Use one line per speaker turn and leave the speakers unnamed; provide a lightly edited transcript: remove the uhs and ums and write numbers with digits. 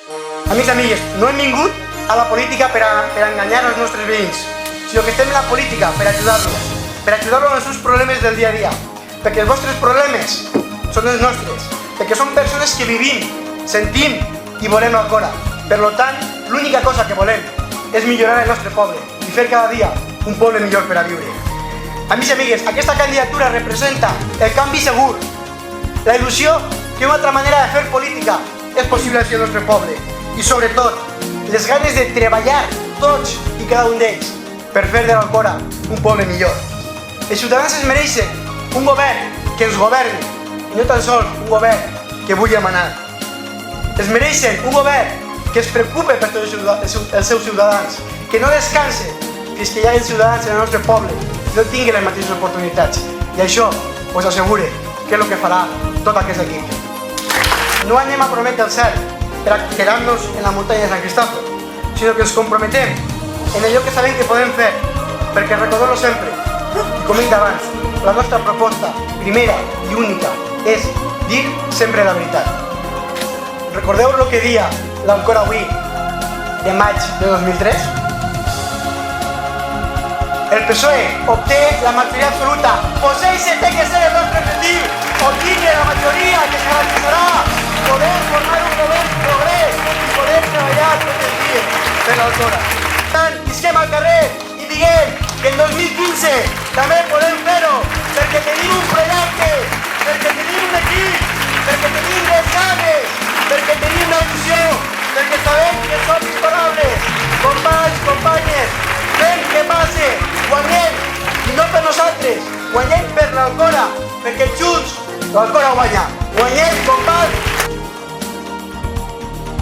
Amics i amigues, no hem vingut a la política per enganyar els nostres veïns, sinó que estem en la política per ajudar-los en els seus problemes del dia a dia, perquè els vostres problemes són els nostres, perquè som persones que vivim, sentim i volem l'Alcora. Per tant, l'única cosa que volem és millorar el nostre poble i fer cada dia un poble millor per a viure. Amics i amigues, aquesta candidatura representa el canvi segur, la il·lusió que una altra manera de fer política és possible al nostre poble i, sobretot, les ganes de treballar tots i cada un d'ells per fer de l'Alcora un poble millor. Els ciutadans es mereixen un govern que ens governi i no tan sols un govern que vulgui manar. Es mereixen un govern que es preocupe per tots els seus ciutadans, que no descanse fins que hi hagi ciutadans en el nostre poble i no tinguin les mateixes oportunitats. I això us assegure que és el que farà tot aquest equip. No anem a prometre el cel per a quedar-nos en la muntanya de Sant Cristòfol, sinó que ens comprometem en allò que sabem que podem fer, perquè recordeu-lo sempre. I com he dit abans, la nostra proposta, primera i única, és dir sempre la veritat. Recordeu el que dia l'Alcora avui, de maig de 2003? El PSOE obté la majoria absoluta, pues ese té que ser el nostre objectiu, obtenir la majoria que se garantizarà poder formar un govern progrés i poder treballar tot el dia per l'Alcora. Per tant, visquem al carrer i diguem que en 2015 també podem fer-ho, perquè tenim un projecte, perquè tenim un equip, perquè tenim les ganes, perquè tenim la il·lusió, perquè sabem que som imparables. Companys, companyes, fem que passe, guanyem, i no per nosaltres, guanyem per l'Alcora, perquè junts l'Alcora guanya. Guanyem, companys!